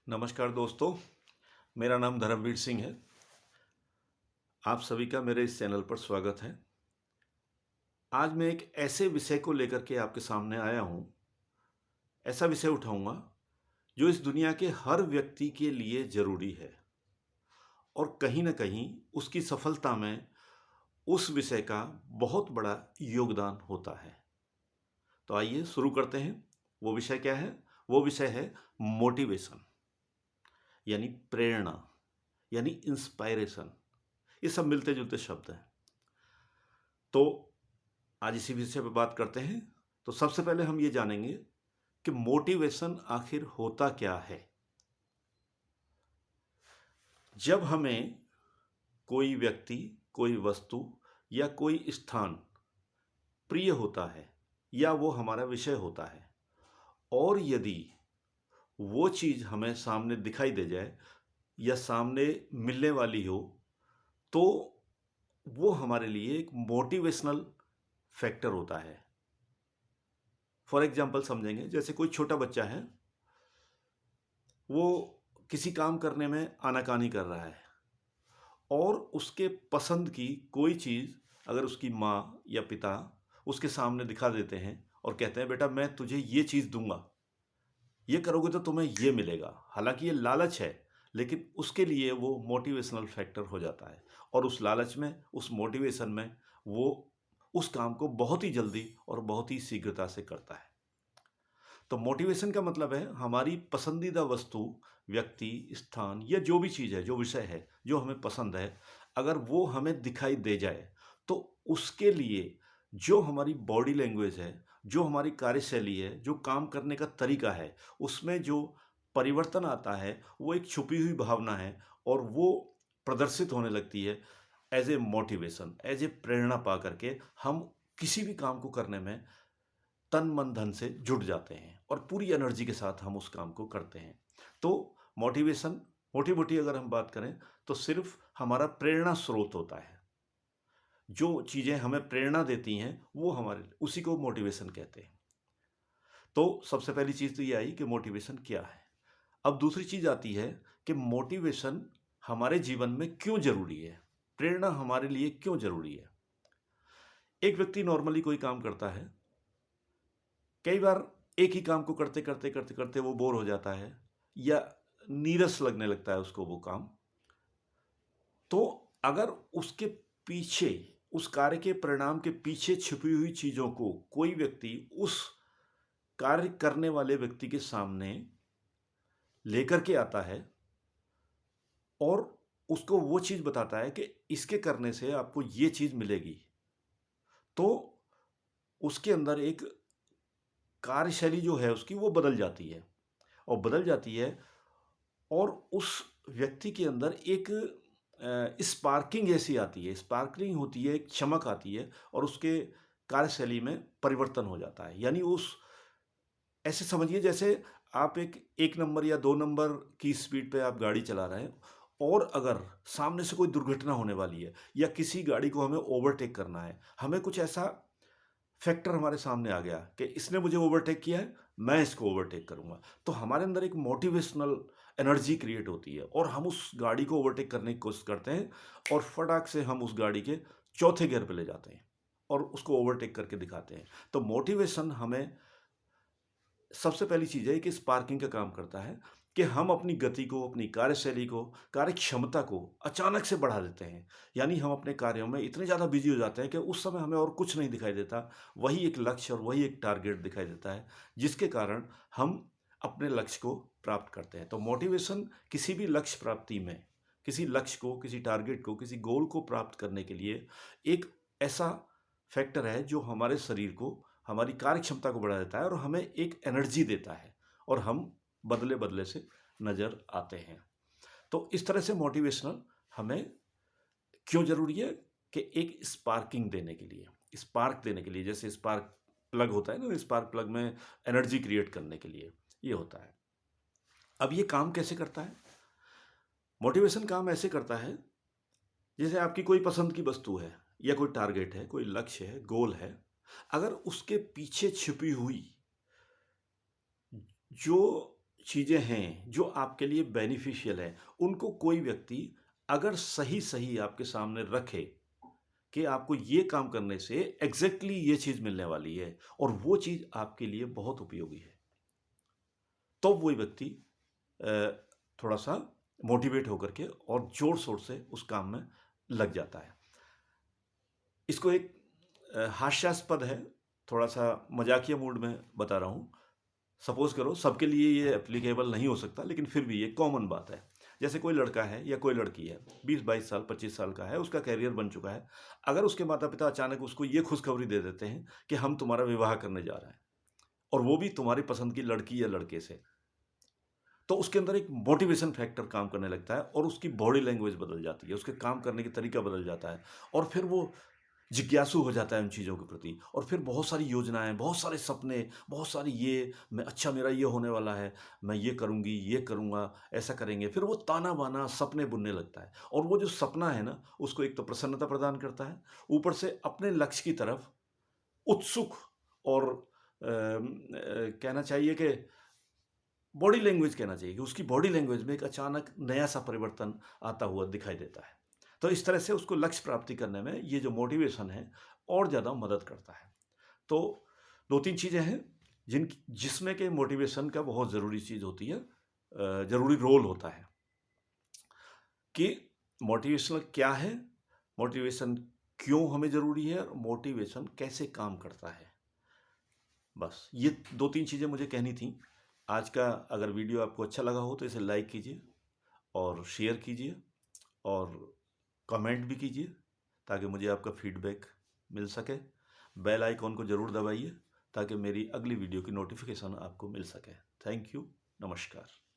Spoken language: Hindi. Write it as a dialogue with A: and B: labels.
A: नमस्कार दोस्तों, मेरा नाम धर्मवीर सिंह है। आप सभी का मेरे इस चैनल पर स्वागत है। आज मैं एक ऐसे विषय को लेकर के आपके सामने आया हूँ। ऐसा विषय उठाऊंगा जो इस दुनिया के हर व्यक्ति के लिए ज़रूरी है और कहीं ना कहीं उसकी सफलता में उस विषय का बहुत बड़ा योगदान होता है। तो आइए शुरू करते हैं। वो विषय क्या है? वो विषय है मोटिवेशन, यानी प्रेरणा, यानी इंस्पायरेशन। ये सब मिलते जुलते शब्द हैं। तो आज इसी विषय पर बात करते हैं। तो सबसे पहले हम ये जानेंगे कि मोटिवेशन आखिर होता क्या है। जब हमें कोई व्यक्ति, कोई वस्तु या कोई स्थान प्रिय होता है या वो हमारा विषय होता है और यदि वो चीज़ हमें सामने दिखाई दे जाए या सामने मिलने वाली हो, तो वो हमारे लिए एक मोटिवेशनल फैक्टर होता है। फॉर एग्जाम्पल समझेंगे, जैसे कोई छोटा बच्चा है, वो किसी काम करने में आनाकानी कर रहा है और उसके पसंद की कोई चीज़ अगर उसकी माँ या पिता उसके सामने दिखा देते हैं और कहते हैं बेटा मैं तुझे ये चीज़ दूंगा, ये करोगे तो तुम्हें ये मिलेगा। हालांकि ये लालच है, लेकिन उसके लिए वो मोटिवेशनल फैक्टर हो जाता है और उस लालच में, उस मोटिवेशन में वो उस काम को बहुत ही जल्दी और बहुत ही शीघ्रता से करता है। तो मोटिवेशन का मतलब है हमारी पसंदीदा वस्तु, व्यक्ति, स्थान या जो भी चीज़ है, जो विषय है, जो हमें पसंद है, अगर वो हमें दिखाई दे जाए तो उसके लिए जो हमारी बॉडी लैंग्वेज है, जो हमारी कार्यशैली है, जो काम करने का तरीका है, उसमें जो परिवर्तन आता है वो एक छुपी हुई भावना है और वो प्रदर्शित होने लगती है as a motivation, as a प्रेरणा पा करके हम किसी भी काम को करने में तन मन धन से जुट जाते हैं और पूरी एनर्जी के साथ हम उस काम को करते हैं। तो मोटिवेशन, मोटी मोटी अगर हम बात करें तो सिर्फ हमारा प्रेरणा स्रोत होता है। जो चीज़ें हमें प्रेरणा देती हैं वो हमारे, उसी को मोटिवेशन कहते हैं। तो सबसे पहली चीज़ तो ये आई कि मोटिवेशन क्या है। अब दूसरी चीज़ आती है कि मोटिवेशन हमारे जीवन में क्यों ज़रूरी है, प्रेरणा हमारे लिए क्यों ज़रूरी है। एक व्यक्ति नॉर्मली कोई काम करता है, कई बार एक ही काम को करते करते करते करते वो बोर हो जाता है या नीरस लगने लगता है उसको वो काम। तो अगर उसके पीछे, उस कार्य के परिणाम के पीछे छिपी हुई चीज़ों को कोई व्यक्ति उस कार्य करने वाले व्यक्ति के सामने लेकर के आता है और उसको वो चीज़ बताता है कि इसके करने से आपको ये चीज़ मिलेगी, तो उसके अंदर एक कार्यशैली जो है उसकी वो बदल जाती है और बदल जाती है और उस व्यक्ति के अंदर एक स्पार्किंग ऐसी आती है, स्पार्कलिंग होती है, एक चमक आती है और उसके कार्यशैली में परिवर्तन हो जाता है। यानी उस, ऐसे समझिए जैसे आप एक 1 नंबर या 2 नंबर की स्पीड पे आप गाड़ी चला रहे हैं और अगर सामने से कोई दुर्घटना होने वाली है या किसी गाड़ी को हमें ओवरटेक करना है, हमें कुछ ऐसा फैक्टर हमारे सामने आ गया कि इसने मुझे ओवरटेक किया है, मैं इसको ओवरटेक करूंगा, तो हमारे अंदर एक मोटिवेशनल एनर्जी क्रिएट होती है और हम उस गाड़ी को ओवरटेक करने की कोशिश करते हैं और फटाक से हम उस गाड़ी के चौथे गियर पे ले जाते हैं और उसको ओवरटेक करके दिखाते हैं। तो मोटिवेशन हमें सबसे पहली चीज़ है कि स्पार्किंग का काम करता है कि हम अपनी गति को, अपनी कार्यशैली को, कार्य क्षमता को अचानक से बढ़ा देते हैं। यानी हम अपने कार्यों में इतने ज़्यादा बिजी हो जाते हैं कि उस समय हमें और कुछ नहीं दिखाई देता, वही एक लक्ष्य और वही एक टारगेट दिखाई देता है, जिसके कारण हम अपने लक्ष्य को प्राप्त करते हैं। तो मोटिवेशन किसी भी लक्ष्य प्राप्ति में, किसी लक्ष्य को, किसी टारगेट को, किसी गोल को प्राप्त करने के लिए एक ऐसा फैक्टर है जो हमारे शरीर को, हमारी कार्य क्षमता को बढ़ा देता है और हमें एक एनर्जी देता है और हम बदले बदले से नज़र आते हैं। तो इस तरह से मोटिवेशनल हमें क्यों ज़रूरी है कि एक स्पार्किंग देने के लिए, स्पार्क देने के लिए, जैसे स्पार्क प्लग होता है ना, स्पार्क प्लग में एनर्जी क्रिएट करने के लिए ये होता है। अब ये काम कैसे करता है? मोटिवेशन काम ऐसे करता है जैसे आपकी कोई पसंद की वस्तु है या कोई टारगेट है, कोई लक्ष्य है, गोल है, अगर उसके पीछे छिपी हुई जो चीज़ें हैं जो आपके लिए बेनिफिशियल है, उनको कोई व्यक्ति अगर सही-सही आपके सामने रखे कि आपको ये काम करने से एग्ज़ैक्टली ये चीज़ मिलने वाली है और वो चीज़ आपके लिए बहुत उपयोगी है, तो वो व्यक्ति अ, थोड़ा-सा मोटिवेट होकर के और ज़ोर-शोर से उस काम में लग जाता है। इसको एक हास्यास्पद है, थोड़ा-सा मज़ाकिया मूड में बता रहा हूँ। सपोज़ करो सबके लिए ये एप्लीकेबल नहीं हो सकता, लेकिन फिर भी ये कॉमन बात है। जैसे कोई लड़का है या कोई लड़की है, 20-22 साल, 25 साल का है, उसका करियर बन चुका है। अगर उसके माता-पिता अचानक उसको ये खुशखबरी दे देते हैं कि हम तुम्हारा विवाह करने जा रहे हैं और वो भी तुम्हारी पसंद की लड़की या लड़के से, तो उसके अंदर एक मोटिवेशन फैक्टर काम करने लगता है और उसकी बॉडी लैंग्वेज बदल जाती है, उसके काम करने का तरीका बदल जाता है और फिर वो जिज्ञासु हो जाता है उन चीज़ों के प्रति और फिर बहुत सारी योजनाएँ, बहुत सारे सपने, बहुत सारी ये मैं अच्छा मेरा ये होने वाला है, मैं ये करूँगी, ये करूँगा, ऐसा करेंगे। फिर वो ताना-बाना सपने बुनने लगता है और वो जो सपना है ना, उसको एक तो प्रसन्नता प्रदान करता है, ऊपर से अपने लक्ष्य की तरफ उत्सुक और कहना चाहिए कि बॉडी लैंग्वेज कहना चाहिए कि उसकी बॉडी लैंग्वेज में एक अचानक नया-सा परिवर्तन आता हुआ दिखाई देता है। तो इस तरह से उसको लक्ष्य प्राप्ति करने में ये जो मोटिवेशन है और ज़्यादा मदद करता है। तो 2-3 चीज़ें हैं जिसमें कि मोटिवेशन का बहुत ज़रूरी चीज़ होती है, ज़रूरी रोल होता है कि मोटिवेशन क्या है, मोटिवेशन क्यों हमें ज़रूरी है और मोटिवेशन कैसे काम करता है। बस ये 2-3 चीज़ें मुझे कहनी थी। आज का अगर वीडियो आपको अच्छा लगा हो तो इसे लाइक कीजिए और शेयर कीजिए और कमेंट भी कीजिए ताकि मुझे आपका फीडबैक मिल सके। बेल आइकॉन को ज़रूर दबाइए ताकि मेरी अगली वीडियो की नोटिफिकेशन आपको मिल सके। Thank you. नमस्कार।